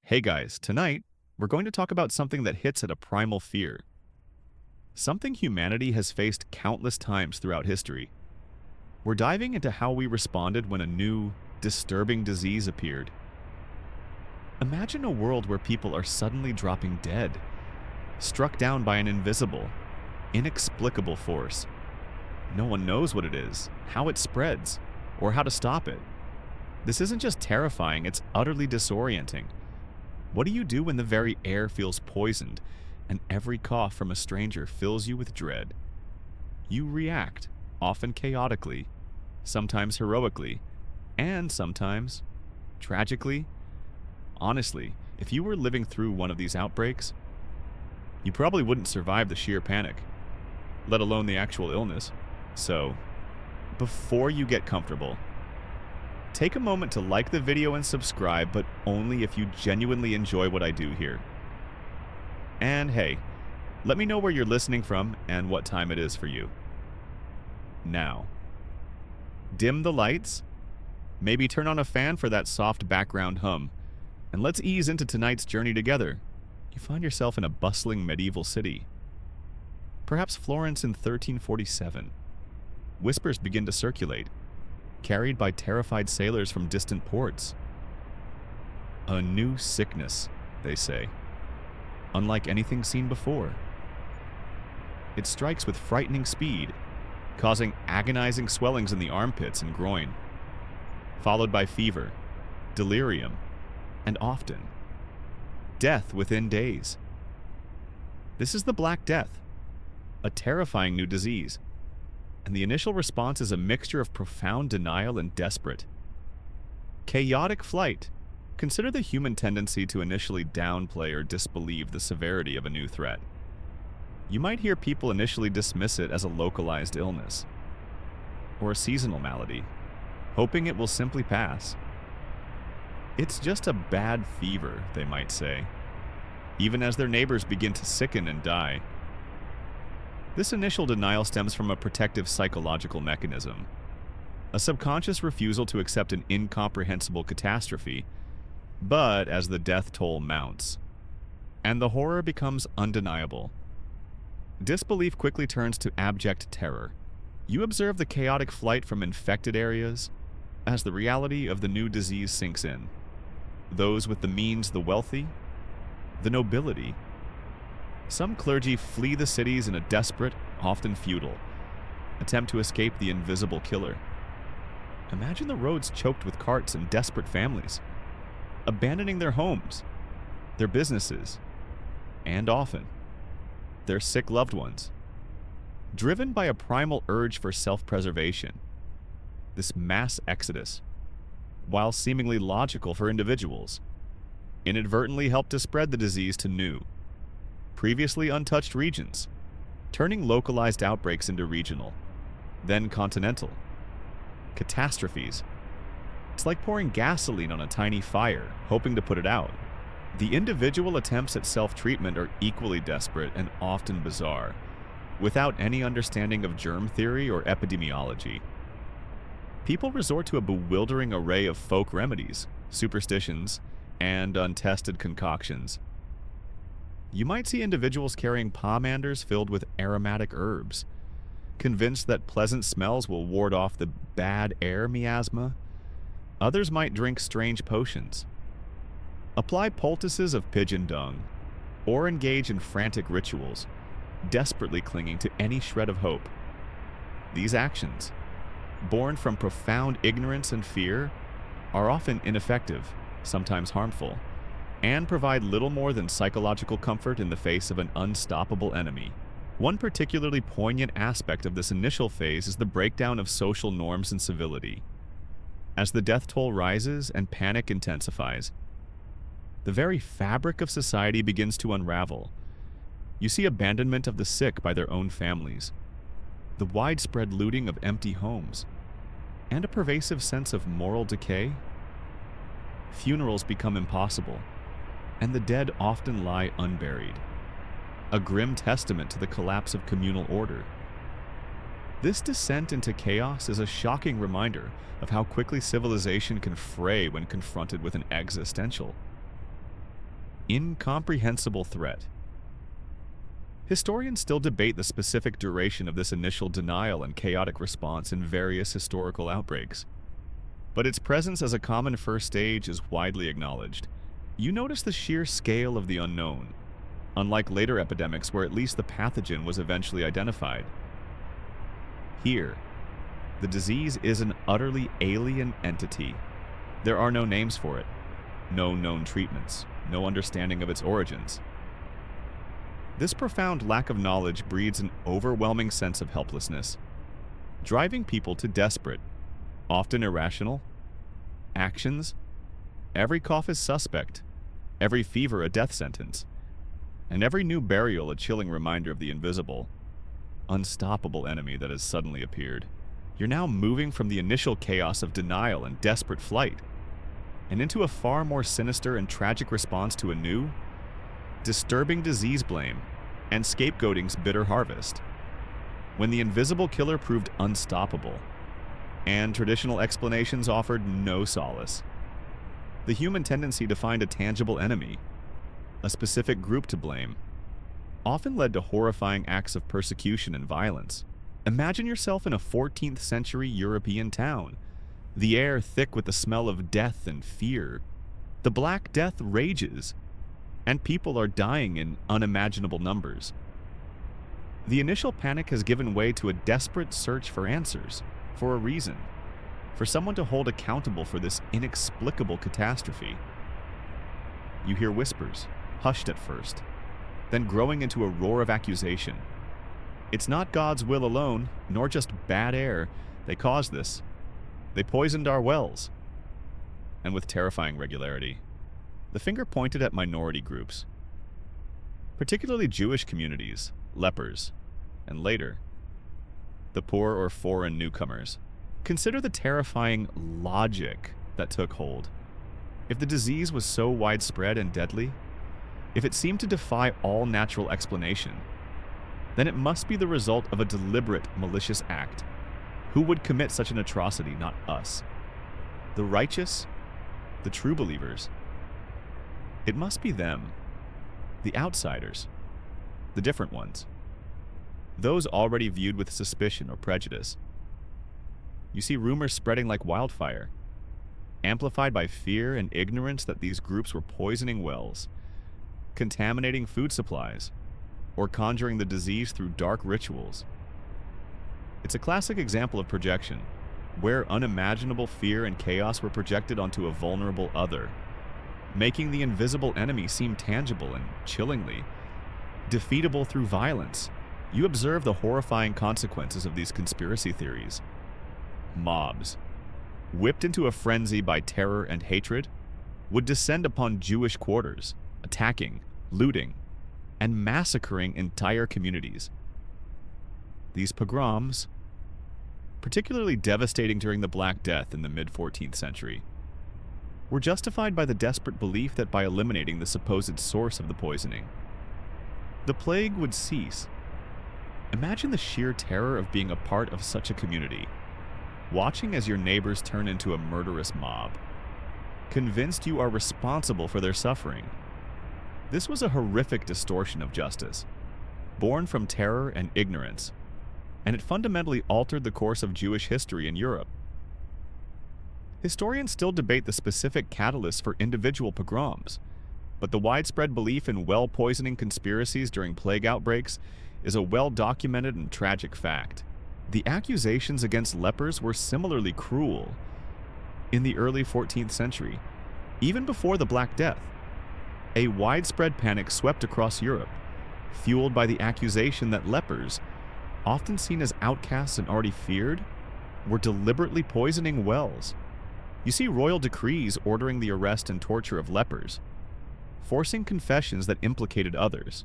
Hey guys, tonight we're going to talk about something that hits at a primal fear. Something humanity has faced countless times throughout history. We're diving into how we responded when a new, disturbing disease appeared. Imagine a world where people are suddenly dropping dead, struck down by an invisible, inexplicable force. No one knows what it is, how it spreads, or how to stop it. This isn't just terrifying, it's utterly disorienting. What do you do when the very air feels poisoned and every cough from a stranger fills you with dread? You react, often chaotically, sometimes heroically, and sometimes tragically. Honestly, if you were living through one of these outbreaks, you probably wouldn't survive the sheer panic, let alone the actual illness. So, before you get comfortable, take a moment to like the video and subscribe, but only if you genuinely enjoy what I do here. And hey, let me know where you're listening from and what time it is for you. Now, dim the lights, maybe turn on a fan for that soft background hum, and let's ease into tonight's journey together. You find yourself in a bustling medieval city. Perhaps Florence in 1347. Whispers begin to circulate, carried by terrified sailors from distant ports. A new sickness, they say, unlike anything seen before. It strikes with frightening speed, causing agonizing swellings in the armpits and groin, followed by fever, delirium, and often death within days. This is the Black Death, a terrifying new disease, and the initial response is a mixture of profound denial and desperate, chaotic flight. Consider the human tendency to initially downplay or disbelieve the severity of a new threat. You might hear people initially dismiss it as a localized illness or a seasonal malady, hoping it will simply pass. It's just a bad fever, they might say, even as their neighbors begin to sicken and die. This initial denial stems from a protective psychological mechanism, a subconscious refusal to accept an incomprehensible catastrophe. But as the death toll mounts, and the horror becomes undeniable, disbelief quickly turns to abject terror. You observe the chaotic flight from infected areas as the reality of the new disease sinks in. Those with the means, the wealthy, the nobility. Some clergy flee the cities in a desperate, often futile, attempt to escape the invisible killer. Imagine the roads choked with carts and desperate families, abandoning their homes, their businesses, and often their sick loved ones. Driven by a primal urge for self-preservation, this mass exodus, while seemingly logical for individuals, inadvertently helped to spread the disease to new, previously untouched regions, turning localized outbreaks into regional, then continental catastrophes. It's like pouring gasoline on a tiny fire, hoping to put it out. The individual attempts at self-treatment are equally desperate and often bizarre, without any understanding of germ theory or epidemiology. People resort to a bewildering array of folk remedies, superstitions, and untested concoctions. You might see individuals carrying pomanders filled with aromatic herbs, convinced that pleasant smells will ward off the bad air miasma. Others might drink strange potions, apply poultices of pigeon dung, or engage in frantic rituals, desperately clinging to any shred of hope. These actions, born from profound ignorance and fear, are often ineffective, sometimes harmful, and provide little more than psychological comfort in the face of an unstoppable enemy. One particularly poignant aspect of this initial phase is the breakdown of social norms and civility. As the death toll rises and panic intensifies, the very fabric of society begins to unravel. You see abandonment of the sick by their own families, the widespread looting of empty homes, and a pervasive sense of moral decay. Funerals become impossible, and the dead often lie unburied, a grim testament to the collapse of communal order. This descent into chaos is a shocking reminder of how quickly civilization can fray when confronted with an existential incomprehensible threat. Historians still debate the specific duration of this initial denial and chaotic response in various historical outbreaks, but its presence as a common first stage is widely acknowledged. You notice the sheer scale of the unknown, unlike later epidemics where at least the pathogen was eventually identified. Here, the disease is an utterly alien entity. There are no names for it, no known treatments, no understanding of its origins. This profound lack of knowledge breeds an overwhelming sense of helplessness, driving people to desperate, often irrational, actions. Every cough is suspect, every fever a death sentence, and every new burial a chilling reminder of the invisible, unstoppable enemy that has suddenly appeared. You're now moving from the initial chaos of denial and desperate flight, and into a far more sinister and tragic response to a new, disturbing disease blame and scapegoating's bitter harvest. When the invisible killer proved unstoppable, and traditional explanations offered no solace, the human tendency to find a tangible enemy, a specific group to blame, often led to horrifying acts of persecution and violence. Imagine yourself in a 14th century European town, the air thick with the smell of death and fear. The Black Death rages, and people are dying in unimaginable numbers. The initial panic has given way to a desperate search for answers, for a reason, for someone to hold accountable for this inexplicable catastrophe. You hear whispers, hushed at first, then growing into a roar of accusation. It's not God's will alone, nor just bad air. They caused this. They poisoned our wells. And with terrifying regularity, the finger pointed at minority groups, particularly Jewish communities, lepers, and later, the poor or foreign newcomers. Consider the terrifying logic that took hold. If the disease was so widespread and deadly, if it seemed to defy all natural explanation, then it must be the result of a deliberate, malicious act. Who would commit such an atrocity, not us? The righteous? The true believers? It must be them. The outsiders. The different ones. Those already viewed with suspicion or prejudice. You see rumors spreading like wildfire, amplified by fear and ignorance that these groups were poisoning wells, contaminating food supplies, or conjuring the disease through dark rituals. It's a classic example of projection, where unimaginable fear and chaos were projected onto a vulnerable other, making the invisible enemy seem tangible and chillingly defeatable through violence. You observe the horrifying consequences of these conspiracy theories. Mobs, whipped into a frenzy by terror and hatred, would descend upon Jewish quarters, attacking, looting, and massacring entire communities. These pogroms, particularly devastating during the Black Death in the mid-14th century, were justified by the desperate belief that by eliminating the supposed source of the poisoning, the plague would cease. Imagine the sheer terror of being a part of such a community, watching as your neighbors turn into a murderous mob, convinced you are responsible for their suffering. This was a horrific distortion of justice, born from terror and ignorance, and it fundamentally altered the course of Jewish history in Europe. Historians still debate the specific catalysts for individual pogroms, but the widespread belief in well-poisoning conspiracies during plague outbreaks is a well-documented and tragic fact. The accusations against lepers were similarly cruel in the early 14th century, even before the Black Death. A widespread panic swept across Europe, fueled by the accusation that lepers, often seen as outcasts and already feared, were deliberately poisoning wells. You see royal decrees ordering the arrest and torture of lepers, forcing confessions that implicated others,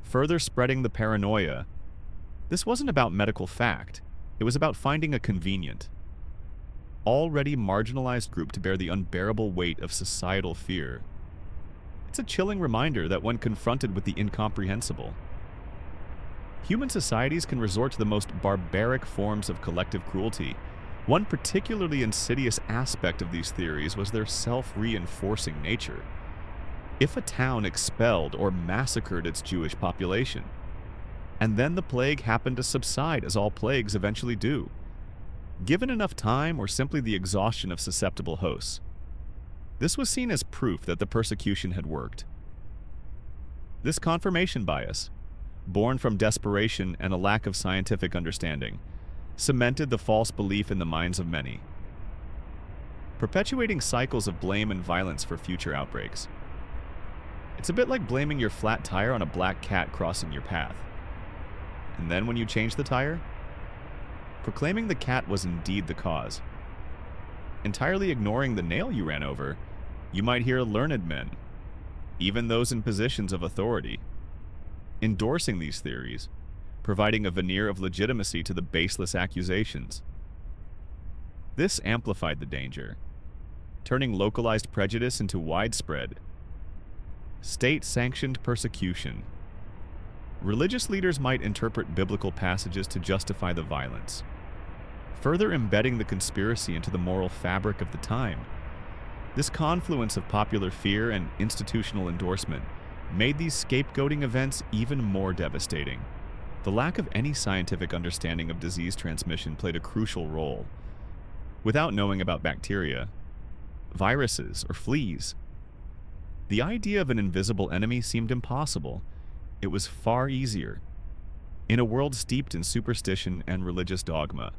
further spreading the paranoia. This wasn't about medical fact, it was about finding a convenient, already marginalized group to bear the unbearable weight of societal fear. It's a chilling reminder that when confronted with the incomprehensible, human societies can resort to the most barbaric forms of collective cruelty. One particularly insidious aspect of these theories was their self-reinforcing nature. if a town expelled or massacred its Jewish population, and then the plague happened to subside as all plagues eventually do, given enough time or simply the exhaustion of susceptible hosts. This was seen as proof that the persecution had worked. This confirmation bias, born from desperation and a lack of scientific understanding, cemented the false belief in the minds of many, perpetuating cycles of blame and violence for future outbreaks. It's a bit like blaming your flat tire on a black cat crossing your path. And then when you change the tire, proclaiming the cat was indeed the cause. Entirely ignoring the nail you ran over, you might hear learned men, even those in positions of authority, endorsing these theories, providing a veneer of legitimacy to the baseless accusations. This amplified the danger, turning localized prejudice into widespread, state-sanctioned persecution. Religious leaders might interpret biblical passages to justify the violence, further embedding the conspiracy into the moral fabric of the time. This confluence of popular fear and institutional endorsement made these scapegoating events even more devastating. The lack of any scientific understanding of disease transmission played a crucial role. Without knowing about bacteria, viruses, or fleas, the idea of an invisible enemy seemed impossible. It was far easier, in a world steeped in superstition and religious dogma,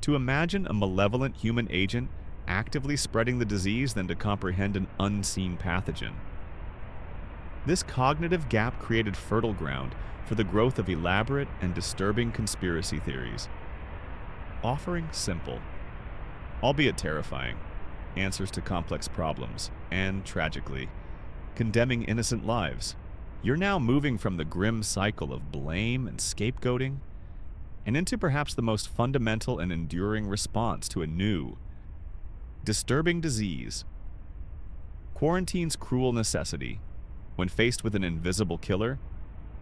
to imagine a malevolent human agent actively spreading the disease than to comprehend an unseen pathogen. This cognitive gap created fertile ground for the growth of elaborate and disturbing conspiracy theories, offering simple, albeit terrifying, answers to complex problems, and, tragically, condemning innocent lives. You're now moving from the grim cycle of blame and scapegoating and into perhaps the most fundamental and enduring response to a new, disturbing disease. Quarantine's cruel necessity, when faced with an invisible killer,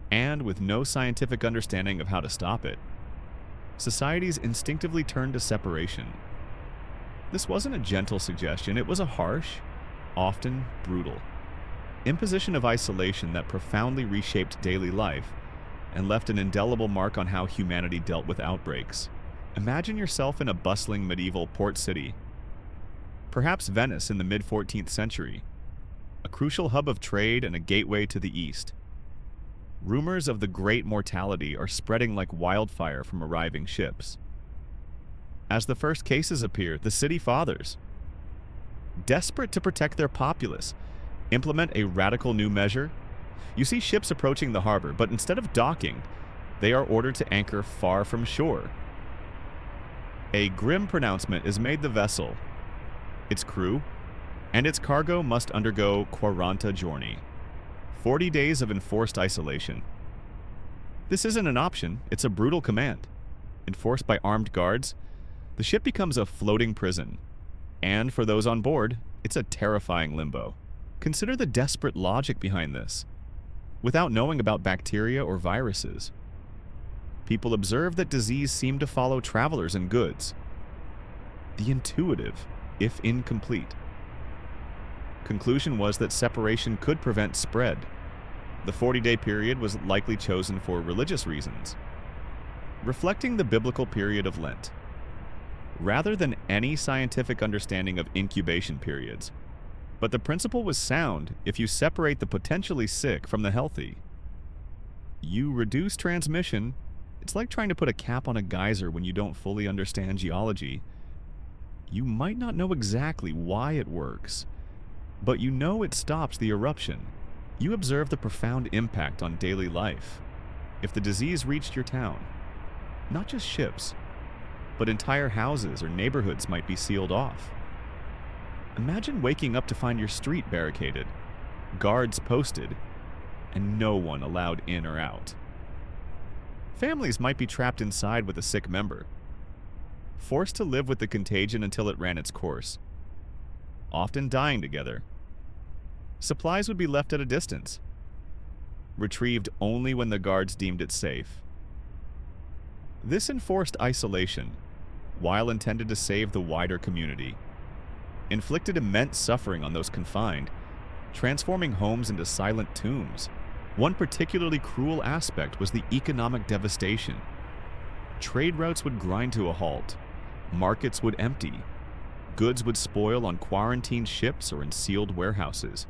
and with no scientific understanding of how to stop it, societies instinctively turned to separation. This wasn't a gentle suggestion, it was a harsh, often brutal, imposition of isolation that profoundly reshaped daily life and left an indelible mark on how humanity dealt with outbreaks. Imagine yourself in a bustling medieval port city, perhaps Venice in the mid-14th century, a crucial hub of trade and a gateway to the east. Rumors of the great mortality are spreading like wildfire from arriving ships. As the first cases appear, the city fathers, desperate to protect their populace, implement a radical new measure. You see ships approaching the harbor, but instead of docking, they are ordered to anchor far from shore. A grim pronouncement is made: the vessel, its crew, and its cargo must undergo 40 giorni, 40 days of enforced isolation. This isn't an option, it's a brutal command. Enforced by armed guards, the ship becomes a floating prison, and for those on board, it's a terrifying limbo. Consider the desperate logic behind this. Without knowing about bacteria or viruses, people observed that disease seemed to follow travelers and goods. The intuitive, if incomplete, conclusion was that separation could prevent spread. The 40-day period was likely chosen for religious reasons, reflecting the biblical period of Lent, rather than any scientific understanding of incubation periods. But the principle was sound. If you separate the potentially sick from the healthy, you reduce transmission. It's like trying to put a cap on a geyser when you don't fully understand geology. You might not know exactly why it works, but you know it stops the eruption. You observe the profound impact on daily life. If the disease reached your town, not just ships, but entire houses or neighborhoods might be sealed off. Imagine waking up to find your street barricaded, guards posted, and no one allowed in or out. Families might be trapped inside with a sick member, forced to live with the contagion until it ran its course, often dying together. Supplies would be left at a distance, retrieved only when the guards deemed it safe. This enforced isolation, while intended to save the wider community, inflicted immense suffering on those confined, transforming homes into silent tombs. One particularly cruel aspect was the economic devastation. Trade routes would grind to a halt, markets would empty, goods would spoil on quarantined ships or in sealed warehouses.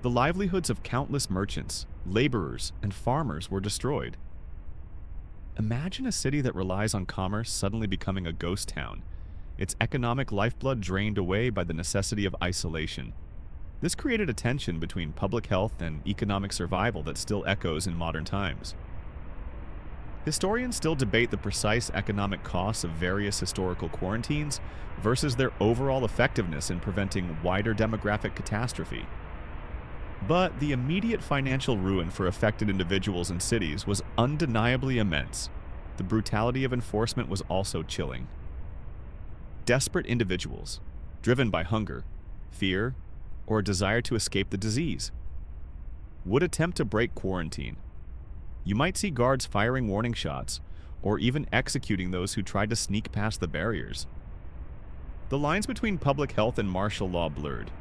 The livelihoods of countless merchants, laborers, and farmers were destroyed. Imagine a city that relies on commerce suddenly becoming a ghost town, its economic lifeblood drained away by the necessity of isolation. This created a tension between public health and economic survival that still echoes in modern times. Historians still debate the precise economic costs of various historical quarantines versus their overall effectiveness in preventing wider demographic catastrophe. But the immediate financial ruin for affected individuals and cities was undeniably immense. The brutality of enforcement was also chilling. Desperate individuals, driven by hunger, fear, or a desire to escape the disease, would attempt to break quarantine. You might see guards firing warning shots, or even executing those who tried to sneak past the barriers. The lines between public health and martial law blurred,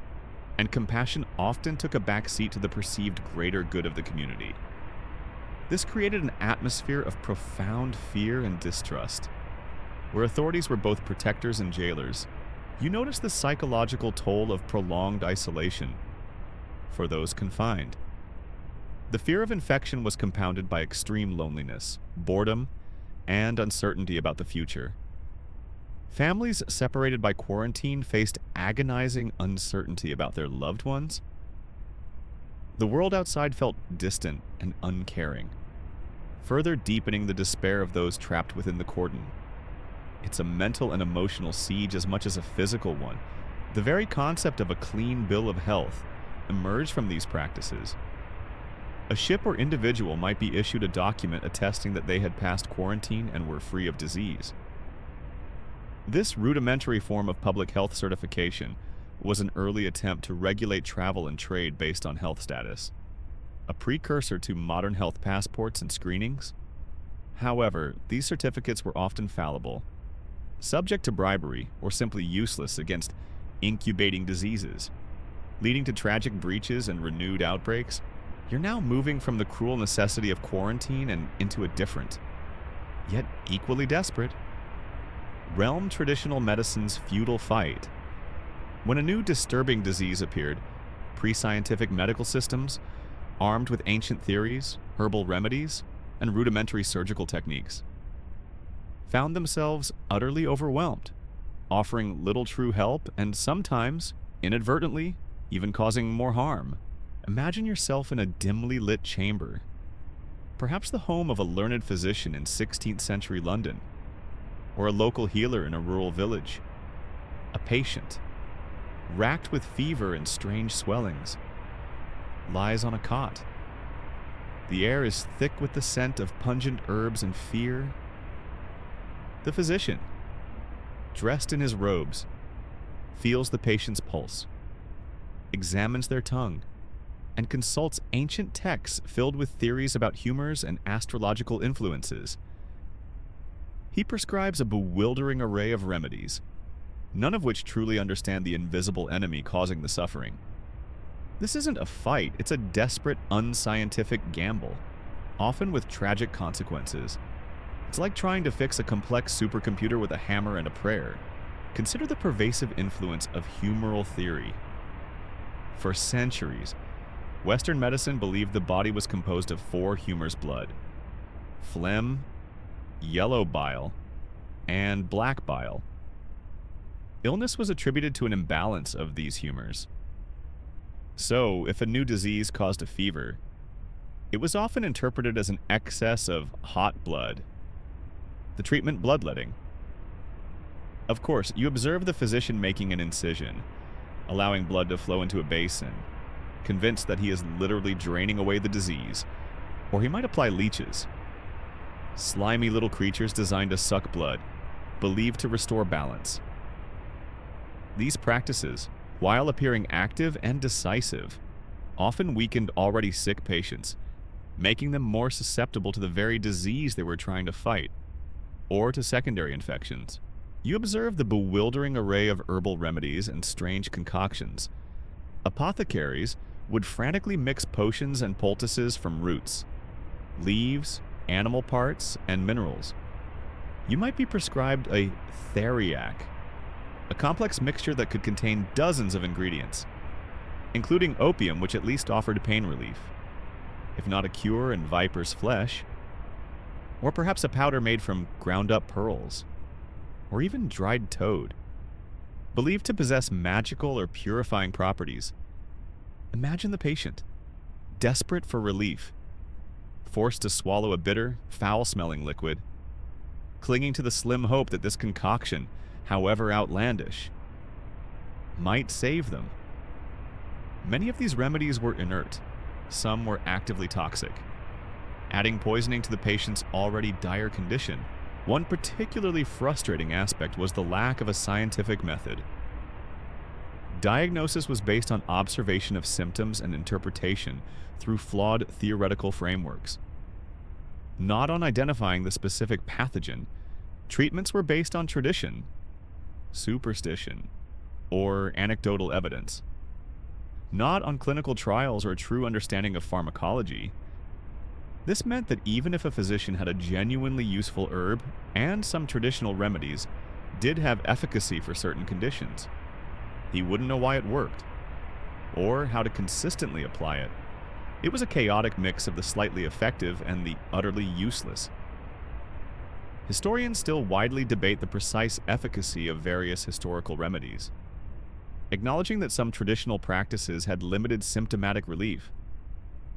and compassion often took a back seat to the perceived greater good of the community. This created an atmosphere of profound fear and distrust. Where authorities were both protectors and jailers, you notice the psychological toll of prolonged isolation for those confined. The fear of infection was compounded by extreme loneliness, boredom, and uncertainty about the future. Families separated by quarantine faced agonizing uncertainty about their loved ones. The world outside felt distant and uncaring, further deepening the despair of those trapped within the cordon. It's a mental and emotional siege as much as a physical one. The very concept of a clean bill of health emerged from these practices. A ship or individual might be issued a document attesting that they had passed quarantine and were free of disease. This rudimentary form of public health certification was an early attempt to regulate travel and trade based on health status, a precursor to modern health passports and screenings. However, these certificates were often fallible, subject to bribery, or simply useless against incubating diseases, leading to tragic breaches and renewed outbreaks. You're now moving from the cruel necessity of quarantine and into a different, yet equally desperate, realm traditional medicine's feudal fight. When a new disturbing disease appeared, pre-scientific medical systems, armed with ancient theories, herbal remedies, and rudimentary surgical techniques, found themselves utterly overwhelmed, offering little true help and sometimes, inadvertently, even causing more harm. Imagine yourself in a dimly lit chamber, perhaps the home of a learned physician in 16th century London, or a local healer in a rural village. A patient, racked with fever and strange swellings, lies on a cot. The air is thick with the scent of pungent herbs and fear. The physician, dressed in his robes, feels the patient's pulse, examines their tongue, and consults ancient texts filled with theories about humors and astrological influences. He prescribes a bewildering array of remedies, none of which truly understand the invisible enemy causing the suffering. This isn't a fight, it's a desperate, unscientific gamble, often with tragic consequences. It's like trying to fix a complex supercomputer with a hammer and a prayer. Consider the pervasive influence of humoral theory. For centuries, Western medicine believed the body was composed of 4 humors: blood, phlegm, yellow bile, and black bile. Illness was attributed to an imbalance of these humors. So, if a new disease caused a fever, it was often interpreted as an excess of hot blood. The treatment, bloodletting. Of course, you observe the physician making an incision, allowing blood to flow into a basin, convinced that he is literally draining away the disease, or he might apply leeches, slimy little creatures designed to suck blood, believed to restore balance. These practices, while appearing active and decisive, often weakened already sick patients, making them more susceptible to the very disease they were trying to fight, or to secondary infections. You observe the bewildering array of herbal remedies and strange concoctions. Apothecaries would frantically mix potions and poultices from roots, leaves, animal parts, and minerals. You might be prescribed a theriac, a complex mixture that could contain dozens of ingredients, including opium, which at least offered pain relief, if not a cure in viper's flesh, or perhaps a powder made from ground-up pearls, or even dried toad, believed to possess magical or purifying properties. Imagine the patient, desperate for relief, forced to swallow a bitter, foul-smelling liquid, clinging to the slim hope that this concoction, however outlandish, might save them. Many of these remedies were inert, some were actively toxic, adding poisoning to the patient's already dire condition. One particularly frustrating aspect was the lack of a scientific method. Diagnosis was based on observation of symptoms and interpretation through flawed theoretical frameworks. Not on identifying the specific pathogen, treatments were based on tradition, superstition, or anecdotal evidence. Not on clinical trials or a true understanding of pharmacology. This meant that even if a physician had a genuinely useful herb and some traditional remedies did have efficacy for certain conditions, he wouldn't know why it worked, or how to consistently apply it. It was a chaotic mix of the slightly effective and the utterly useless. Historians still widely debate the precise efficacy of various historical remedies, acknowledging that some traditional practices had limited symptomatic relief,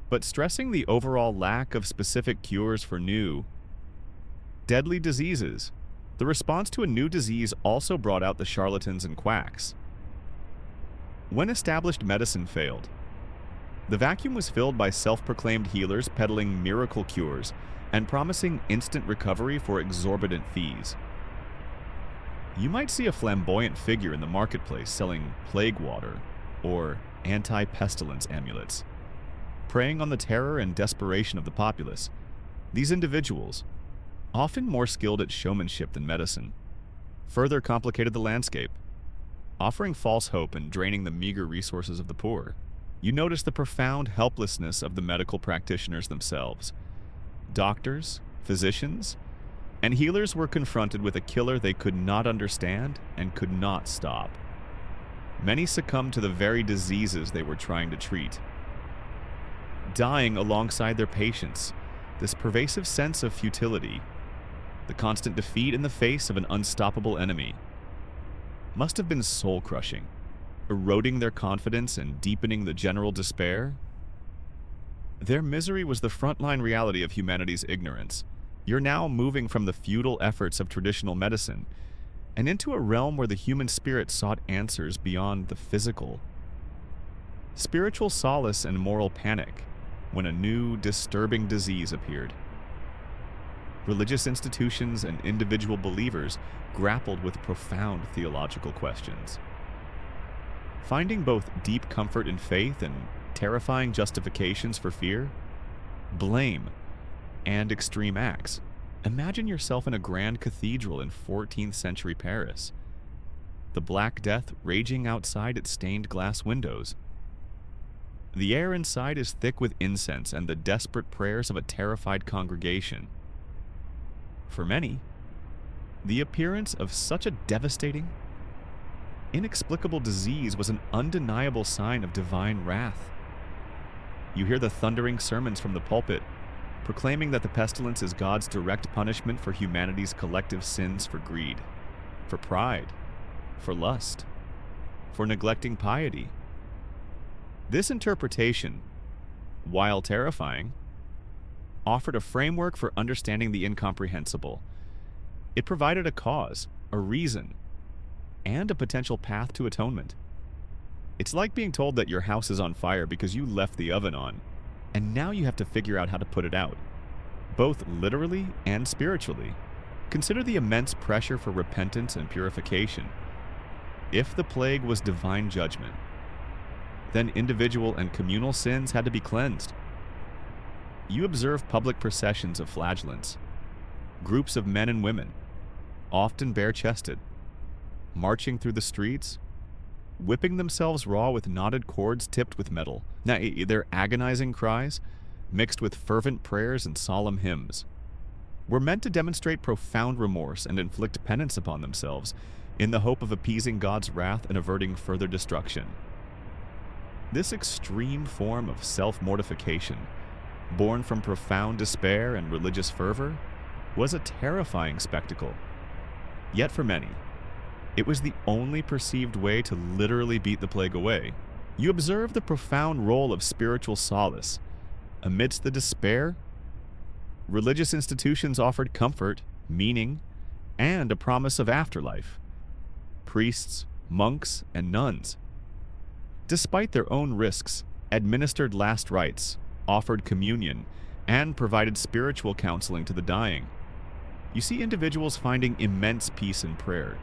but stressing the overall lack of specific cures for new, deadly diseases. The response to a new disease also brought out the charlatans and quacks. When established medicine failed, the vacuum was filled by self-proclaimed healers peddling miracle cures and promising instant recovery for exorbitant fees. You might see a flamboyant figure in the marketplace selling plague water or anti-pestilence amulets, preying on the terror and desperation of the populace. These individuals, often more skilled at showmanship than medicine, further complicated the landscape, offering false hope and draining the meager resources of the poor. You notice the profound helplessness of the medical practitioners themselves. Doctors, physicians, and healers were confronted with a killer they could not understand and could not stop. Many succumbed to the very diseases they were trying to treat, dying alongside their patients. This pervasive sense of futility, the constant defeat in the face of an unstoppable enemy, must have been soul-crushing, eroding their confidence and deepening the general despair. Their misery was the frontline reality of humanity's ignorance. You're now moving from the futile efforts of traditional medicine and into a realm where the human spirit sought answers beyond the physical. Spiritual solace and moral panic when a new, disturbing disease appeared. Religious institutions and individual believers grappled with profound theological questions, finding both deep comfort in faith and terrifying justifications for fear, blame, and extreme acts. Imagine yourself in a grand cathedral in 14th century Paris, the Black Death raging outside its stained glass windows. The air inside is thick with incense and the desperate prayers of a terrified congregation. For many, the appearance of such a devastating, inexplicable disease was an undeniable sign of divine wrath. You hear the thundering sermons from the pulpit, proclaiming that the pestilence is God's direct punishment for humanity's collective sins for greed, for pride, for lust, for neglecting piety. This interpretation, while terrifying, offered a framework for understanding the incomprehensible. It provided a cause, a reason, and a potential path to atonement. It's like being told that your house is on fire because you left the oven on, and now you have to figure out how to put it out, both literally and spiritually. Consider the immense pressure for repentance and purification. If the plague was divine judgment, then individual and communal sins had to be cleansed. You observe public processions of flagellants, groups of men and women, often bare-chested, marching through the streets, whipping themselves raw with knotted cords tipped with metal. Now, their agonizing cries, mixed with fervent prayers and solemn hymns, were meant to demonstrate profound remorse and inflict penance upon themselves in the hope of appeasing God's wrath and averting further destruction. This extreme form of self-mortification, born from profound despair and religious fervor, was a terrifying spectacle. Yet for many, it was the only perceived way to literally beat the plague away. You observe the profound role of spiritual solace. Amidst the despair, religious institutions offered comfort, meaning, and a promise of afterlife. Priests, monks, and nuns, despite their own risks, administered last rites, offered communion, and provided spiritual counseling to the dying. You see individuals finding immense peace in prayer,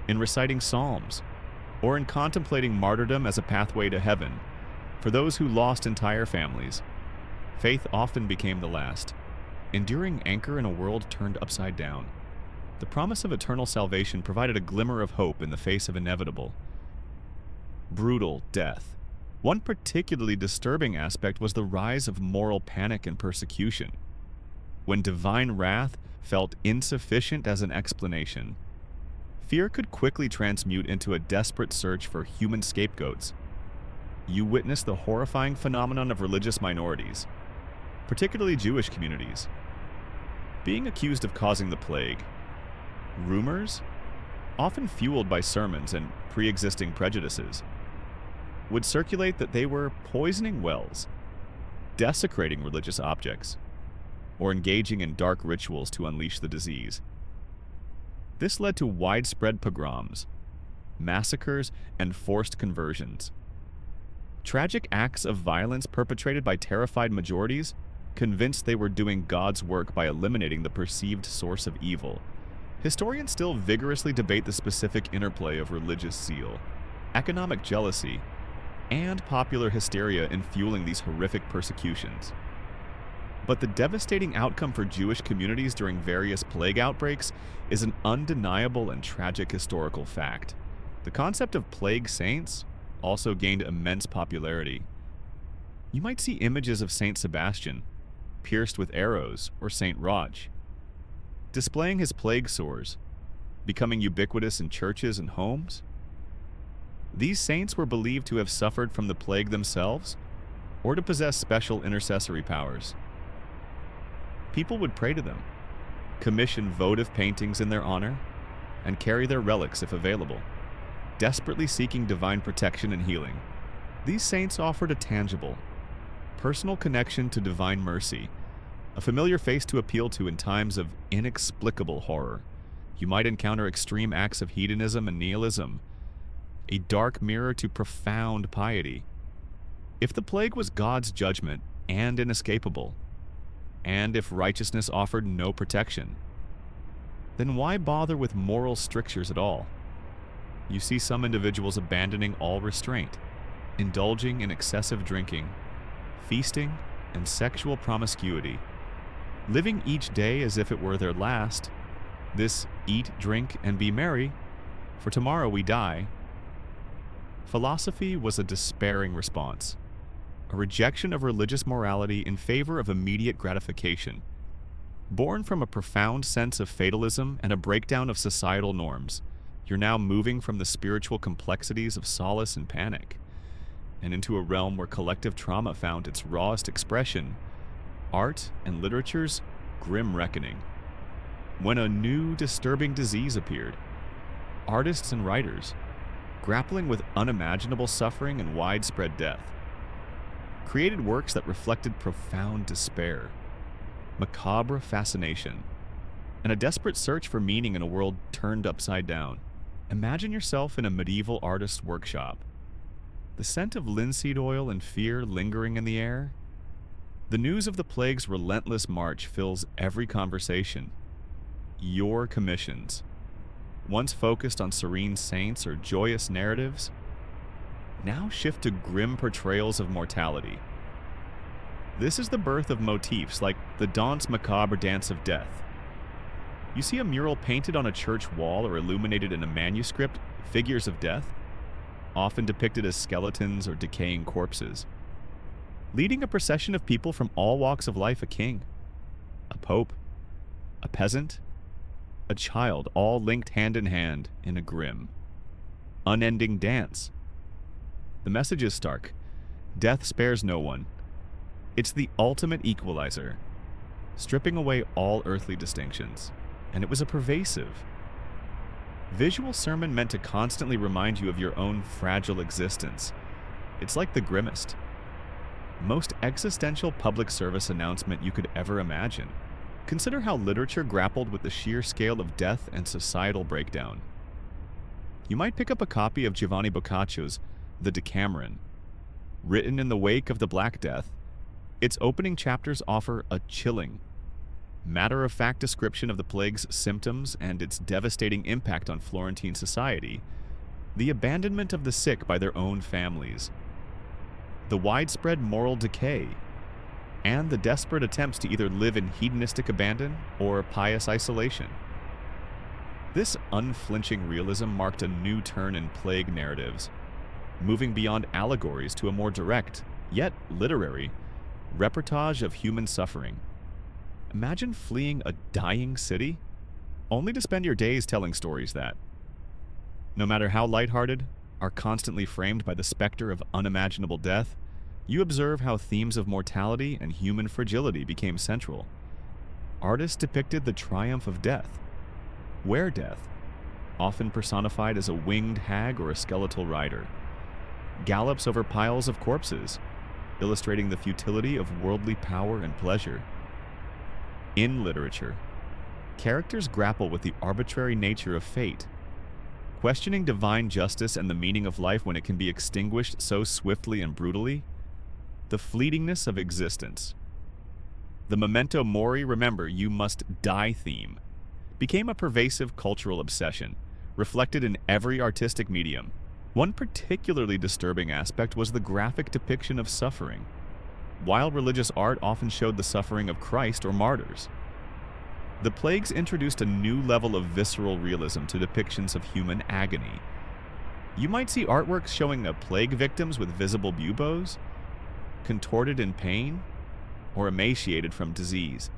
in reciting psalms, or in contemplating martyrdom as a pathway to heaven. For those who lost entire families, faith often became the last, enduring anchor in a world turned upside down. The promise of eternal salvation provided a glimmer of hope in the face of inevitable, brutal death. One particularly disturbing aspect was the rise of moral panic and persecution. When divine wrath felt insufficient as an explanation, fear could quickly transmute into a desperate search for human scapegoats. You witness the horrifying phenomenon of religious minorities, particularly Jewish communities, being accused of causing the plague. Rumors, often fueled by sermons and pre-existing prejudices, would circulate that they were poisoning wells, desecrating religious objects, or engaging in dark rituals to unleash the disease. This led to widespread pogroms, massacres, and forced conversions. Tragic acts of violence perpetrated by terrified majorities, convinced they were doing God's work by eliminating the perceived source of evil. Historians still vigorously debate the specific interplay of religious zeal, economic jealousy, and popular hysteria in fueling these horrific persecutions. But the devastating outcome for Jewish communities during various plague outbreaks is an undeniable and tragic historical fact. The concept of plague saints also gained immense popularity. You might see images of Saint Sebastian, pierced with arrows, or Saint Roch, displaying his plague sores, becoming ubiquitous in churches and homes. These saints were believed to have suffered from the plague themselves, or to possess special intercessory powers. People would pray to them, commission votive paintings in their honor, and carry their relics if available, desperately seeking divine protection and healing. These saints offered a tangible, personal connection to divine mercy, a familiar face to appeal to in times of inexplicable horror. You might encounter extreme acts of hedonism and nihilism, a dark mirror to profound piety. If the plague was God's judgment and inescapable, and if righteousness offered no protection, then why bother with moral strictures at all? You see some individuals abandoning all restraint, indulging in excessive drinking, feasting, and sexual promiscuity, living each day as if it were their last. This eat, drink, and be merry, for tomorrow we die. Philosophy was a despairing response, a rejection of religious morality in favor of immediate gratification, born from a profound sense of fatalism and a breakdown of societal norms. You're now moving from the spiritual complexities of solace and panic, and into a realm where collective trauma found its rawest expression, art and literature's grim reckoning. When a new, disturbing disease appeared, artists and writers, grappling with unimaginable suffering and widespread death, created works that reflected profound despair, macabre fascination, and a desperate search for meaning in a world turned upside down. Imagine yourself in a medieval artist's workshop, the scent of linseed oil and fear lingering in the air. The news of the plague's relentless march fills every conversation. Your commissions, once focused on serene saints or joyous narratives, now shift to grim portrayals of mortality. This is the birth of motifs like the Danse Macabre Dance of Death. You see a mural painted on a church wall or illuminated in a manuscript, figures of death, often depicted as skeletons or decaying corpses, leading a procession of people from all walks of life: a king, a pope, a peasant, a child, all linked hand in hand in a grim, unending dance. The message is stark. Death spares no one. It's the ultimate equalizer, stripping away all earthly distinctions. And it was a pervasive, visual sermon meant to constantly remind you of your own fragile existence. It's like the grimmest, most existential public service announcement you could ever imagine. Consider how literature grappled with the sheer scale of death and societal breakdown. You might pick up a copy of Giovanni Boccaccio's The Decameron. Written in the wake of the Black Death, its opening chapters offer a chilling, matter-of-fact description of the plague's symptoms and its devastating impact on Florentine society, the abandonment of the sick by their own families, the widespread moral decay, and the desperate attempts to either live in hedonistic abandon or pious isolation. This unflinching realism marked a new turn in plague narratives, moving beyond allegories to a more direct, yet literary, reportage of human suffering. Imagine fleeing a dying city, only to spend your days telling stories that, no matter how lighthearted, are constantly framed by the specter of unimaginable death. You observe how themes of mortality and human fragility became central. Artists depicted the triumph of death, where death, often personified as a winged hag or a skeletal rider, gallops over piles of corpses, illustrating the futility of worldly power and pleasure. In literature, characters grapple with the arbitrary nature of fate, questioning divine justice and the meaning of life when it can be extinguished so swiftly and brutally. The fleetingness of existence. The memento mori, remember you must die theme, became a pervasive cultural obsession, reflected in every artistic medium. One particularly disturbing aspect was the graphic depiction of suffering. While religious art often showed the suffering of Christ or martyrs, the plagues introduced a new level of visceral realism to depictions of human agony. You might see artworks showing the plague victims with visible buboes, contorted in pain, or emaciated from disease.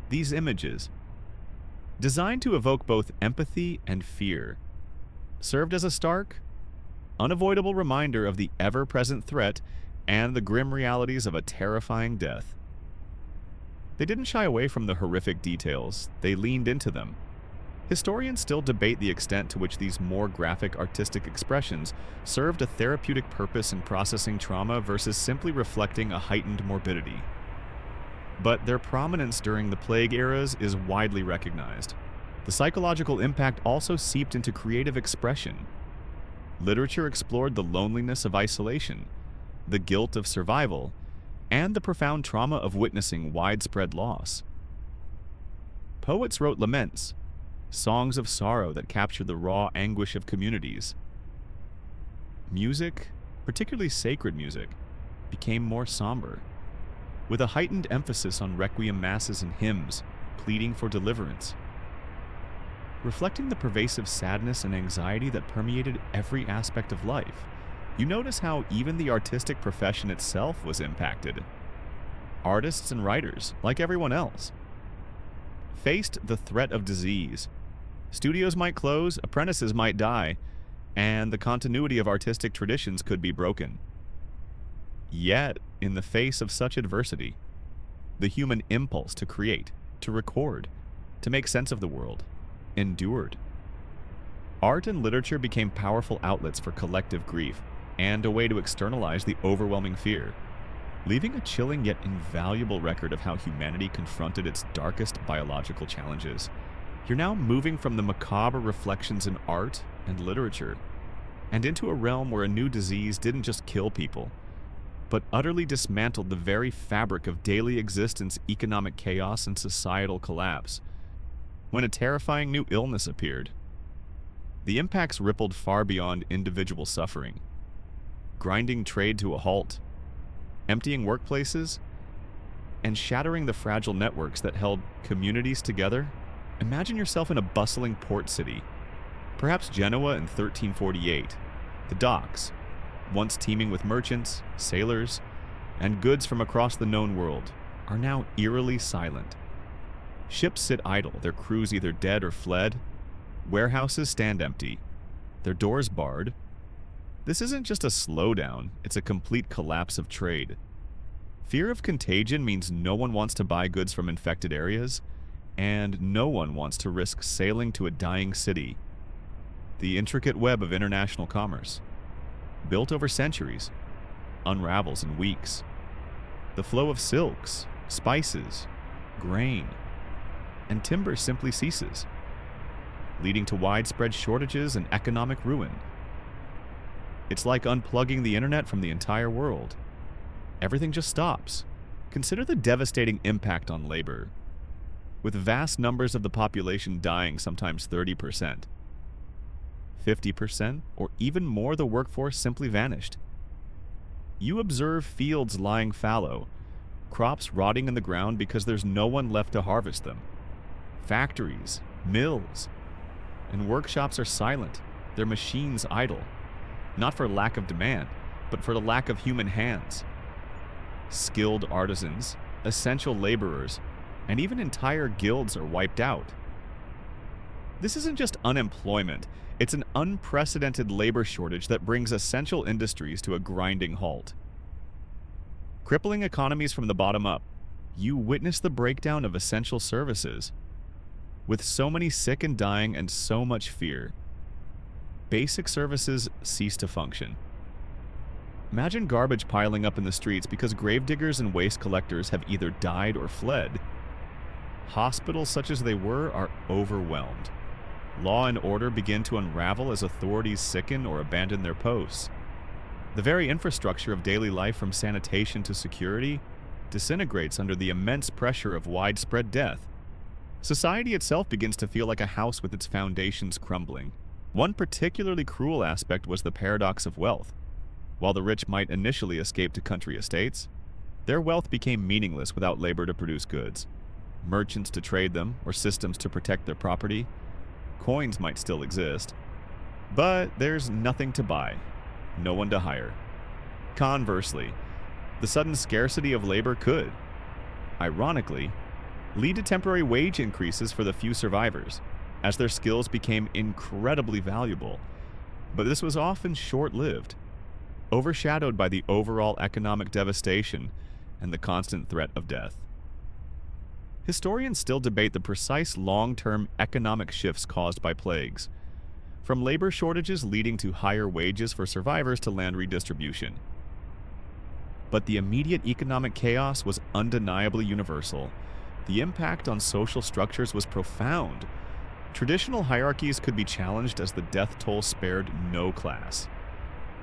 These images, designed to evoke both empathy and fear, served as a stark, unavoidable reminder of the ever-present threat and the grim realities of a terrifying death. They didn't shy away from the horrific details, they leaned into them. Historians still debate the extent to which these more graphic artistic expressions served a therapeutic purpose in processing trauma versus simply reflecting a heightened morbidity. But their prominence during the plague eras is widely recognized. The psychological impact also seeped into creative expression. Literature explored the loneliness of isolation, the guilt of survival, and the profound trauma of witnessing widespread loss. Poets wrote laments, songs of sorrow that captured the raw anguish of communities. Music, particularly sacred music, became more somber, with a heightened emphasis on requiem masses and hymns pleading for deliverance. Reflecting the pervasive sadness and anxiety that permeated every aspect of life, you notice how even the artistic profession itself was impacted. Artists and writers, like everyone else, faced the threat of disease. Studios might close, apprentices might die, and the continuity of artistic traditions could be broken. Yet, in the face of such adversity, the human impulse to create, to record, to make sense of the world, endured. Art and literature became powerful outlets for collective grief and a way to externalize the overwhelming fear, leaving a chilling yet invaluable record of how humanity confronted its darkest biological challenges. You're now moving from the macabre reflections in art and literature and into a realm where a new disease didn't just kill people, but utterly dismantled the very fabric of daily existence, economic chaos, and societal collapse. When a terrifying new illness appeared, the impacts rippled far beyond individual suffering, grinding trade to a halt, emptying workplaces, and shattering the fragile networks that held communities together. Imagine yourself in a bustling port city, perhaps Genoa in 1348, The docks, once teeming with merchants, sailors, and goods from across the known world, are now eerily silent. Ships sit idle, their crews either dead or fled. Warehouses stand empty, their doors barred. This isn't just a slowdown, it's a complete collapse of trade. Fear of contagion means no one wants to buy goods from infected areas, and no one wants to risk sailing to a dying city. The intricate web of international commerce, built over centuries, unravels in weeks. The flow of silks, spices, grain, and timber simply ceases, leading to widespread shortages and economic ruin. It's like unplugging the internet from the entire world. Everything just stops. Consider the devastating impact on labor, with vast numbers of the population dying, sometimes 30%. 50%, or even more, the workforce simply vanished. You observe fields lying fallow, crops rotting in the ground because there's no one left to harvest them. Factories, mills, and workshops are silent, their machines idle, not for lack of demand, but for the lack of human hands. Skilled artisans, essential laborers, and even entire guilds are wiped out. This isn't just unemployment, it's an unprecedented labor shortage that brings essential industries to a grinding halt. Crippling economies from the bottom up, you witness the breakdown of essential services. With so many sick and dying and so much fear, basic services cease to function. Imagine garbage piling up in the streets because gravediggers and waste collectors have either died or fled. Hospitals, such as they were, are overwhelmed. Law and order begin to unravel as authorities sicken or abandon their posts. The very infrastructure of daily life, from sanitation to security, disintegrates under the immense pressure of widespread death. Society itself begins to feel like a house with its foundations crumbling. One particularly cruel aspect was the paradox of wealth. While the rich might initially escape to country estates, their wealth became meaningless without labor to produce goods, merchants to trade them, or systems to protect their property. Coins might still exist, but there's nothing to buy, no one to hire. Conversely, the sudden scarcity of labor could, ironically, lead to temporary wage increases for the few survivors, as their skills became incredibly valuable. But this was often short-lived, overshadowed by the overall economic devastation and the constant threat of death. Historians still debate the precise long-term economic shifts caused by plagues, from labor shortages leading to higher wages for survivors to land redistribution. But the immediate economic chaos was undeniably universal. The impact on social structures was profound. Traditional hierarchies could be challenged as the death toll spared no class.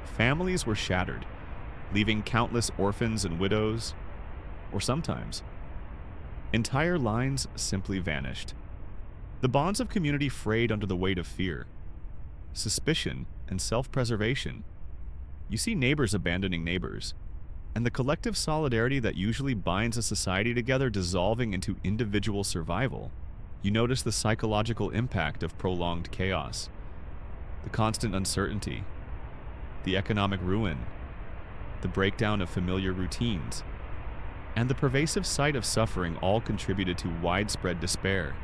Families were shattered, leaving countless orphans and widows, or sometimes entire lines simply vanished. The bonds of community frayed under the weight of fear, suspicion, and self-preservation. You see neighbors abandoning neighbors, and the collective solidarity that usually binds a society together dissolving into individual survival. You notice the psychological impact of prolonged chaos, the constant uncertainty, the economic ruin, the breakdown of familiar routines, and the pervasive sight of suffering all contributed to widespread despair,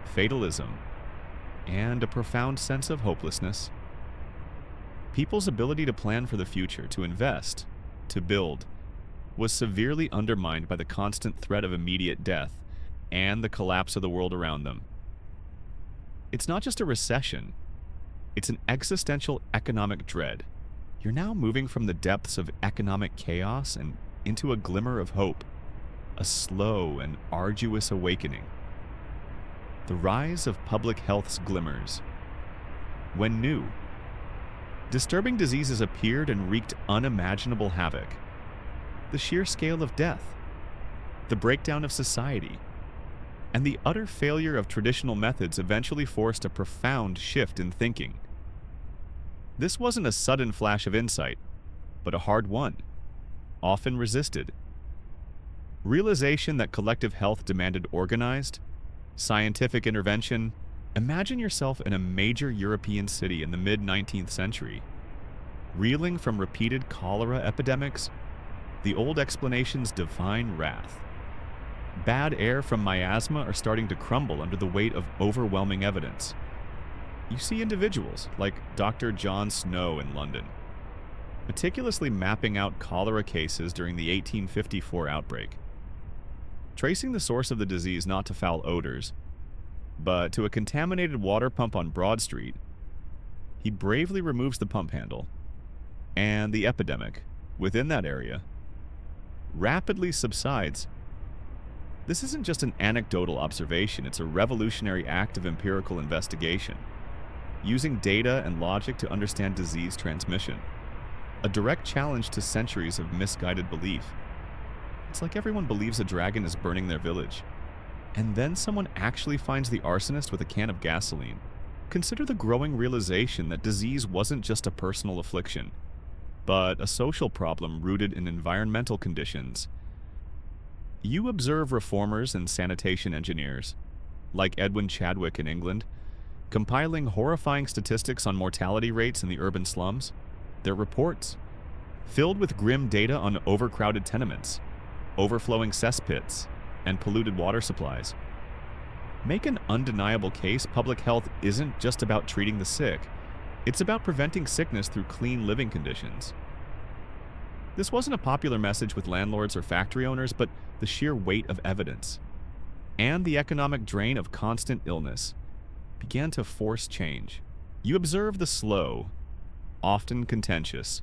fatalism, and a profound sense of hopelessness. People's ability to plan for the future, to invest, to build, was severely undermined by the constant threat of immediate death and the collapse of the world around them. It's not just a recession, it's an existential economic dread. You're now moving from the depths of economic chaos and into a glimmer of hope, a slow and arduous awakening. The rise of public health's glimmers. When new, disturbing diseases appeared and wreaked unimaginable havoc. The sheer scale of death, the breakdown of society, and the utter failure of traditional methods eventually forced a profound shift in thinking. This wasn't a sudden flash of insight, but a hard one, often resisted. Realization that collective health demanded organized, scientific intervention. Imagine yourself in a major European city in the mid-19th century. Reeling from repeated cholera epidemics, the old explanations define wrath. Bad air from miasma are starting to crumble under the weight of overwhelming evidence. You see individuals like Dr. John Snow in London, meticulously mapping out cholera cases during the 1854 outbreak, tracing the source of the disease not to foul odors, but to a contaminated water pump on Broad Street. He bravely removes the pump handle, and the epidemic within that area rapidly subsides. This isn't just an anecdotal observation, it's a revolutionary act of empirical investigation, using data and logic to understand disease transmission, a direct challenge to centuries of misguided belief. It's like everyone believes a dragon is burning their village, and then someone actually finds the arsonist with a can of gasoline. Consider the growing realization that disease wasn't just a personal affliction, but a social problem rooted in environmental conditions. You observe reformers and sanitation engineers, like Edwin Chadwick in England, compiling horrifying statistics on mortality rates in the urban slums. Their reports, filled with grim data on overcrowded tenements, overflowing cesspits, and polluted water supplies, make an undeniable case public health isn't just about treating the sick, it's about preventing sickness through clean living conditions. This wasn't a popular message with landlords or factory owners, but the sheer weight of evidence and the economic drain of constant illness began to force change. You observe the slow, often contentious,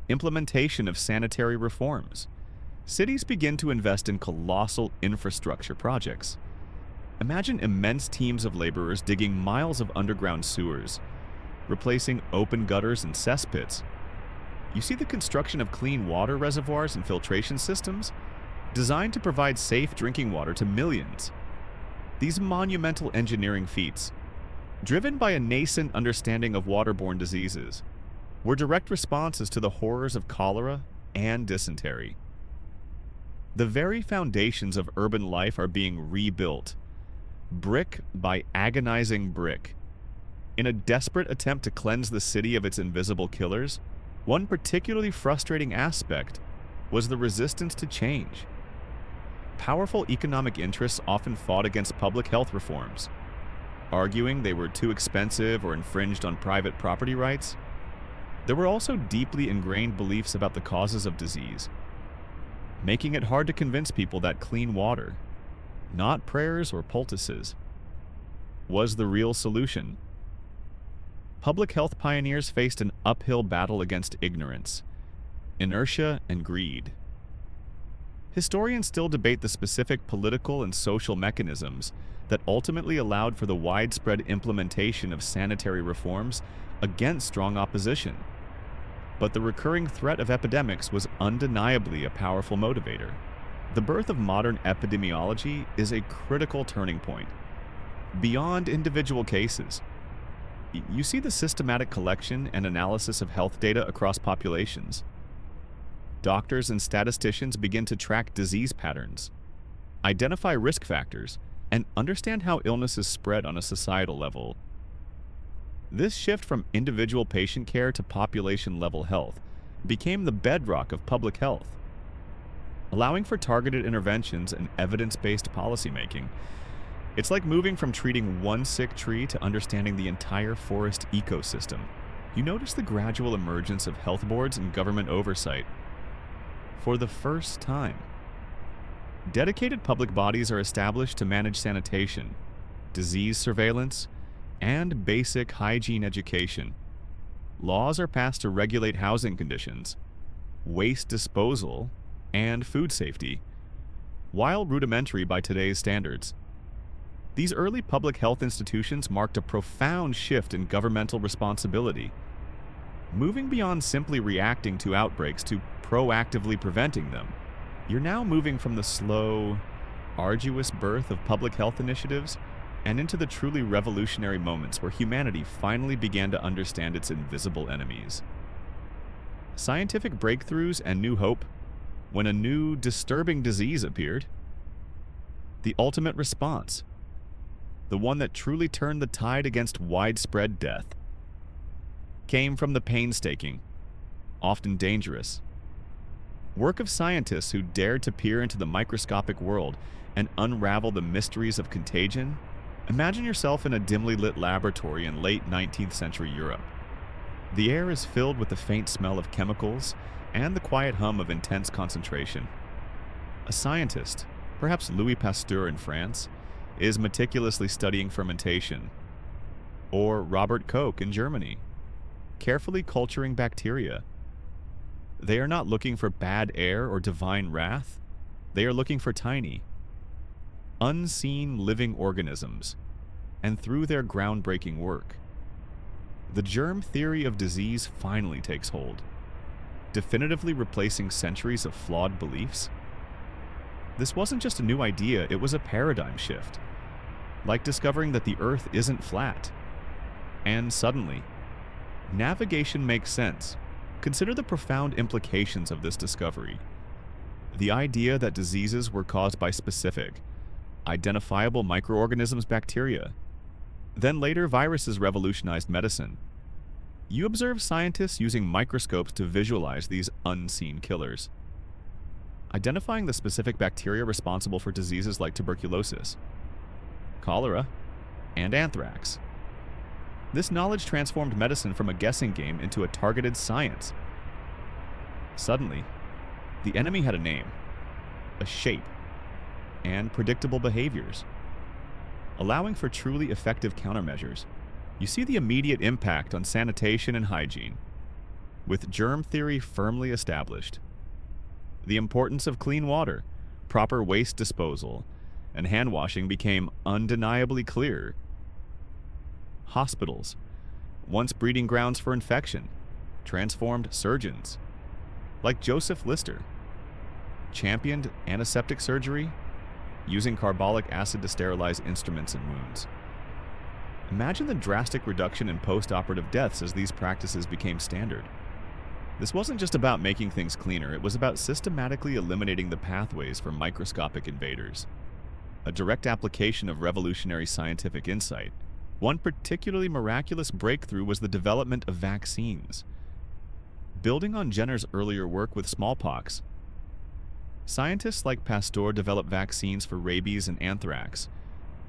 implementation of sanitary reforms. Cities begin to invest in colossal infrastructure projects. Imagine immense teams of laborers digging miles of underground sewers, replacing open gutters and cesspits. You see the construction of clean water reservoirs and filtration systems designed to provide safe drinking water to millions. These monumental engineering feats, driven by a nascent understanding of waterborne diseases, were direct responses to the horrors of cholera and dysentery. The very foundations of urban life are being rebuilt, brick by agonizing brick. In a desperate attempt to cleanse the city of its invisible killers, one particularly frustrating aspect was the resistance to change. Powerful economic interests often fought against public health reforms, arguing they were too expensive or infringed on private property rights. There were also deeply ingrained beliefs about the causes of disease, making it hard to convince people that clean water, not prayers or poultices, was the real solution. Public health pioneers faced an uphill battle against ignorance, inertia, and greed. Historians still debate the specific political and social mechanisms that ultimately allowed for the widespread implementation of sanitary reforms against strong opposition. But the recurring threat of epidemics was undeniably a powerful motivator. The birth of modern epidemiology is a critical turning point. Beyond individual cases, you see the systematic collection and analysis of health data across populations. Doctors and statisticians begin to track disease patterns, identify risk factors, and understand how illnesses spread on a societal level. This shift from individual patient care to population-level health became the bedrock of public health, allowing for targeted interventions and evidence-based policymaking. It's like moving from treating one sick tree to understanding the entire forest ecosystem. You notice the gradual emergence of health boards and government oversight. For the first time, dedicated public bodies are established to manage sanitation, disease surveillance, and basic hygiene education. Laws are passed to regulate housing conditions, waste disposal, and food safety. While rudimentary by today's standards, these early public health institutions marked a profound shift in governmental responsibility, moving beyond simply reacting to outbreaks to proactively preventing them. You're now moving from the slow, arduous birth of public health initiatives and into the truly revolutionary moments where humanity finally began to understand its invisible enemies. Scientific breakthroughs and new hope when a new, disturbing disease appeared. The ultimate response, the one that truly turned the tide against widespread death. came from the painstaking, often dangerous, work of scientists who dared to peer into the microscopic world and unravel the mysteries of contagion. Imagine yourself in a dimly lit laboratory in late 19th century Europe. The air is filled with the faint smell of chemicals and the quiet hum of intense concentration. A scientist, perhaps Louis Pasteur in France, is meticulously studying fermentation. Or Robert Koch in Germany, carefully culturing bacteria. They are not looking for bad air or divine wrath. They are looking for tiny, unseen living organisms, and through their groundbreaking work, the germ theory of disease finally takes hold, definitively replacing centuries of flawed beliefs. This wasn't just a new idea, it was a paradigm shift, like discovering that the Earth isn't flat. And suddenly, navigation makes sense. Consider the profound implications of this discovery. The idea that diseases were caused by specific, identifiable microorganisms, bacteria. Then later, viruses revolutionized medicine. You observe scientists using microscopes to visualize these unseen killers, identifying the specific bacteria responsible for diseases like tuberculosis, cholera, and anthrax. This knowledge transformed medicine from a guessing game into a targeted science. Suddenly, the enemy had a name, a shape, and predictable behaviors. Allowing for truly effective countermeasures, you see the immediate impact on sanitation and hygiene. With germ theory firmly established, the importance of clean water, proper waste disposal, and hand washing became undeniably clear. Hospitals, once breeding grounds for infection, transformed surgeons, like Joseph Lister, championed antiseptic surgery, using carbolic acid to sterilize instruments and wounds. Imagine the drastic reduction in post-operative deaths as these practices became standard. This wasn't just about making things cleaner, it was about systematically eliminating the pathways for microscopic invaders. A direct application of revolutionary scientific insight. One particularly miraculous breakthrough was the development of vaccines. Building on Jenner's earlier work with smallpox, scientists like Pasteur developed vaccines for rabies and anthrax.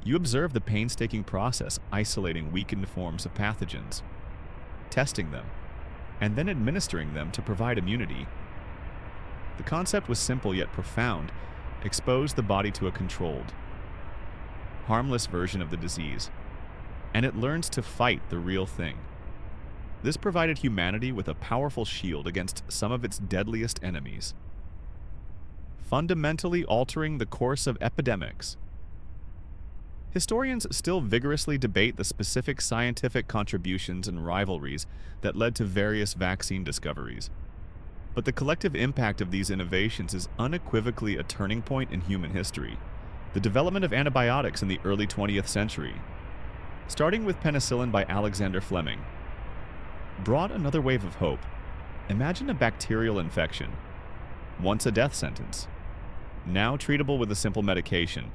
You observe the painstaking process isolating weakened forms of pathogens, testing them, and then administering them to provide immunity. The concept was simple yet profound: expose the body to a controlled, harmless version of the disease, and it learns to fight the real thing. This provided humanity with a powerful shield against some of its deadliest enemies, fundamentally altering the course of epidemics. Historians still vigorously debate the specific scientific contributions and rivalries that led to various vaccine discoveries. But the collective impact of these innovations is unequivocally a turning point in human history. The development of antibiotics in the early 20th century, starting with penicillin by Alexander Fleming, brought another wave of hope. Imagine a bacterial infection, once a death sentence, now treatable with a simple medication.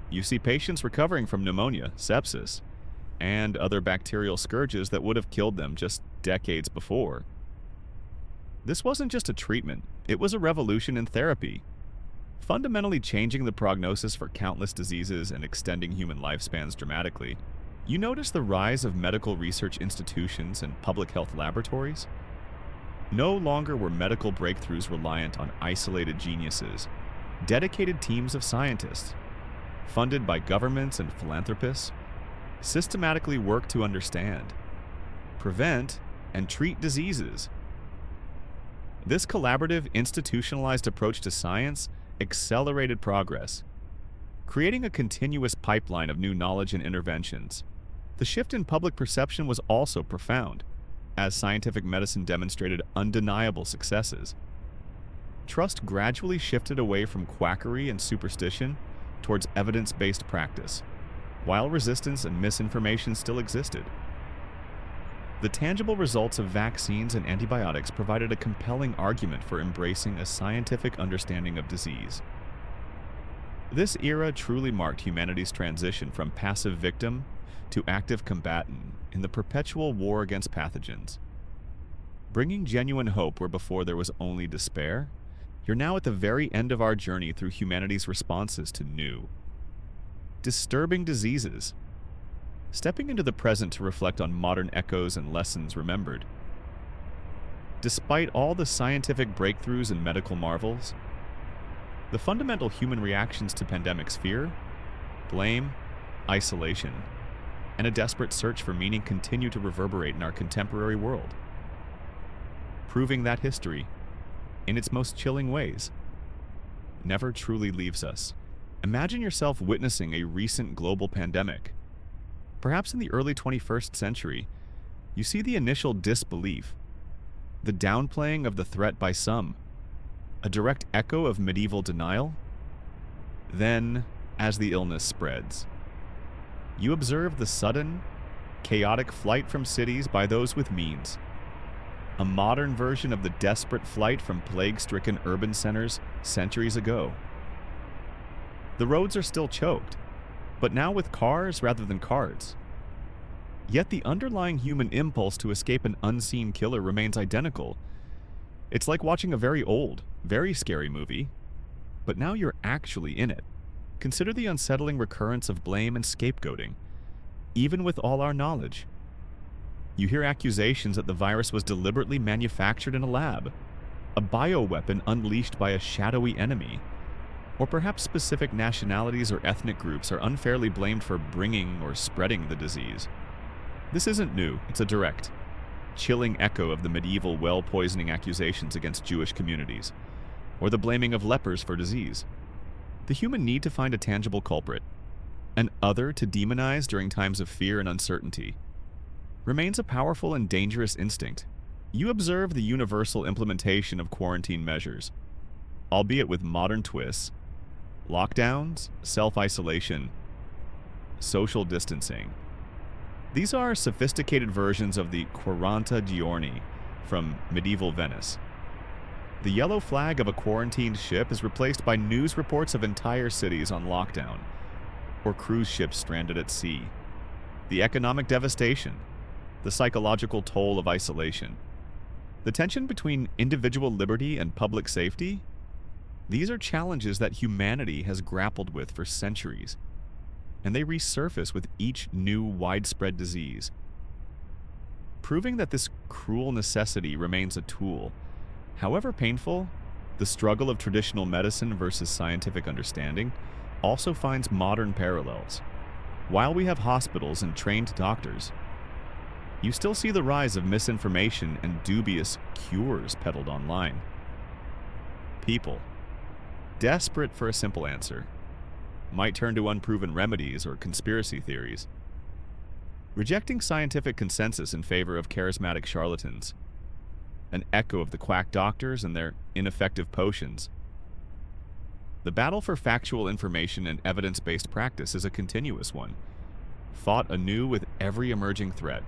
You see patients recovering from pneumonia, sepsis, and other bacterial scourges that would have killed them just decades before. This wasn't just a treatment, it was a revolution in therapy, fundamentally changing the prognosis for countless diseases and extending human lifespans dramatically. You notice the rise of medical research institutions and public health laboratories? No longer were medical breakthroughs reliant on isolated geniuses. Dedicated teams of scientists, funded by governments and philanthropists, systematically work to understand, prevent, and treat diseases. This collaborative, institutionalized approach to science accelerated progress, creating a continuous pipeline of new knowledge and interventions. The shift in public perception was also profound, as scientific medicine demonstrated undeniable successes. Trust gradually shifted away from quackery and superstition towards evidence-based practice, while resistance and misinformation still existed. The tangible results of vaccines and antibiotics provided a compelling argument for embracing a scientific understanding of disease. This era truly marked humanity's transition from passive victim to active combatant in the perpetual war against pathogens. Bringing genuine hope where before there was only despair, you're now at the very end of our journey through humanity's responses to new, disturbing diseases. Stepping into the present to reflect on modern echoes and lessons remembered. Despite all the scientific breakthroughs and medical marvels, the fundamental human reactions to pandemics, fear, blame, isolation, and a desperate search for meaning continue to reverberate in our contemporary world, proving that history, in its most chilling ways, never truly leaves us. Imagine yourself witnessing a recent global pandemic. Perhaps in the early 21st century, you see the initial disbelief, the downplaying of the threat by some, a direct echo of medieval denial. Then, as the illness spreads, you observe the sudden, chaotic flight from cities by those with means, a modern version of the desperate flight from plague-stricken urban centers centuries ago. The roads are still choked, but now with cars rather than cards. Yet the underlying human impulse to escape an unseen killer remains identical. It's like watching a very old, very scary movie, but now you're actually in it. Consider the unsettling recurrence of blame and scapegoating, even with all our knowledge. You hear accusations that the virus was deliberately manufactured in a lab, a bioweapon unleashed by a shadowy enemy, or perhaps specific nationalities or ethnic groups are unfairly blamed for bringing or spreading the disease. This isn't new, it's a direct, chilling echo of the medieval well-poisoning accusations against Jewish communities, or the blaming of lepers for disease. The human need to find a tangible culprit, an other to demonize during times of fear and uncertainty, remains a powerful and dangerous instinct. You observe the universal implementation of quarantine measures, albeit with modern twists, lockdowns, self-isolation, social distancing. These are sophisticated versions of the quaranta giorni from medieval Venice. The yellow flag of a quarantined ship is replaced by news reports of entire cities on lockdown, or cruise ships stranded at sea. The economic devastation, the psychological toll of isolation, the tension between individual liberty and public safety. These are challenges that humanity has grappled with for centuries, and they resurface with each new widespread disease, proving that this cruel necessity remains a tool. However painful, the struggle of traditional medicine versus scientific understanding also finds modern parallels. While we have hospitals and trained doctors, you still see the rise of misinformation and dubious cures peddled online. People, desperate for a simple answer, might turn to unproven remedies or conspiracy theories, rejecting scientific consensus in favor of charismatic charlatans, an echo of the quack doctors and their ineffective potions. The battle for factual information and evidence-based practice is a continuous one, fought anew with every emerging threat.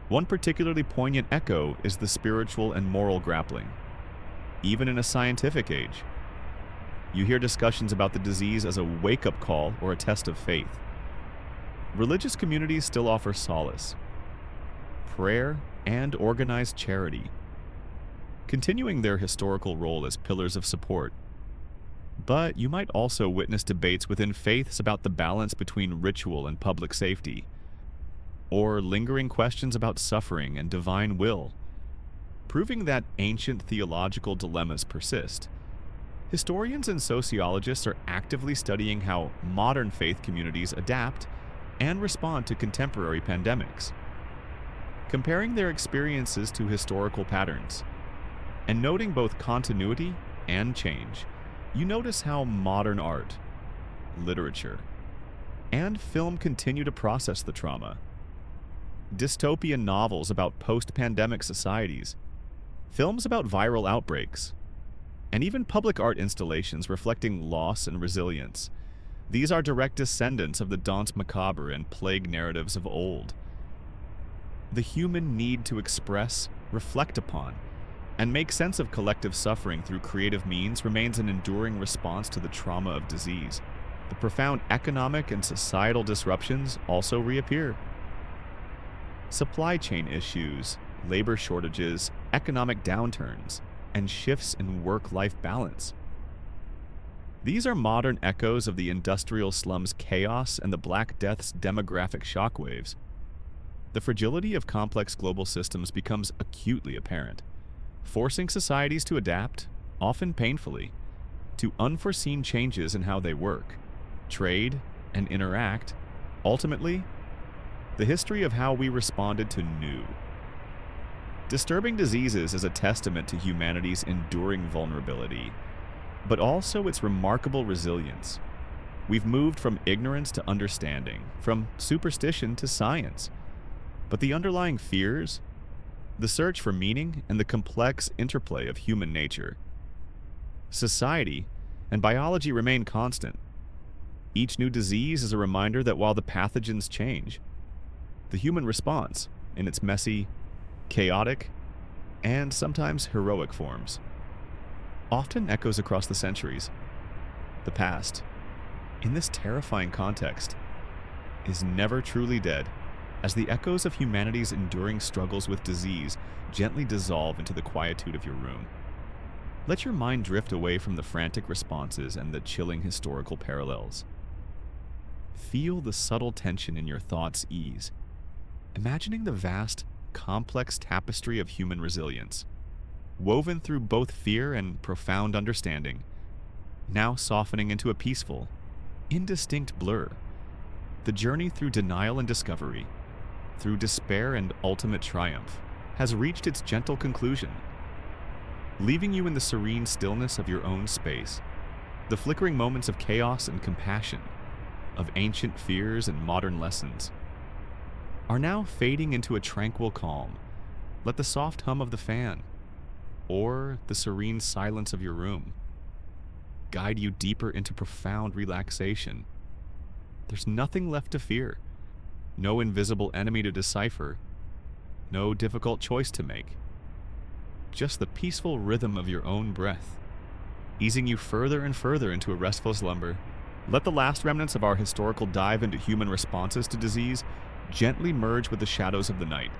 One particularly poignant echo is the spiritual and moral grappling. Even in a scientific age, you hear discussions about the disease as a wake-up call or a test of faith. Religious communities still offer solace, prayer, and organized charity, continuing their historical role as pillars of support. But you might also witness debates within faiths about the balance between ritual and public safety, or lingering questions about suffering and divine will, proving that ancient theological dilemmas persist. Historians and sociologists are actively studying how modern faith communities adapt and respond to contemporary pandemics, comparing their experiences to historical patterns, and noting both continuity and change. You notice how modern art, literature, and film continue to process the trauma. Dystopian novels about post-pandemic societies, films about viral outbreaks, and even public art installations reflecting loss and resilience. These are direct descendants of the danse macabre and plague narratives of old. The human need to express, reflect upon, and make sense of collective suffering through creative means remains an enduring response to the trauma of disease. the profound economic and societal disruptions also reappear. Supply chain issues, labor shortages, economic downturns, and shifts in work-life balance. These are modern echoes of the industrial slum's chaos and the Black Death's demographic shockwaves. The fragility of complex global systems becomes acutely apparent, forcing societies to adapt, often painfully, to unforeseen changes in how they work, trade, and interact. Ultimately, the history of how we responded to new. Disturbing diseases is a testament to humanity's enduring vulnerability, but also its remarkable resilience. We've moved from ignorance to understanding, from superstition to science. But the underlying fears, the search for meaning, and the complex interplay of human nature, society, and biology remain constant. Each new disease is a reminder that while the pathogens change, the human response, in its messy, chaotic, and sometimes heroic forms, often echoes across the centuries. The past, in this terrifying context, is never truly dead, as the echoes of humanity's enduring struggles with disease gently dissolve into the quietude of your room. Let your mind drift away from the frantic responses and the chilling historical parallels. Feel the subtle tension in your thoughts ease, imagining the vast, complex tapestry of human resilience, woven through both fear and profound understanding, now softening into a peaceful, indistinct blur. The journey through denial and discovery, through despair and ultimate triumph, has reached its gentle conclusion, leaving you in the serene stillness of your own space. The flickering moments of chaos and compassion, of ancient fears and modern lessons, are now fading into a tranquil calm. Let the soft hum of the fan, or the serene silence of your room, guide you deeper into profound relaxation. There's nothing left to fear, no invisible enemy to decipher, no difficult choice to make. Just the peaceful rhythm of your own breath, easing you further and further into a restful slumber. Let the last remnants of our historical dive into human responses to disease gently merge with the shadows of the night,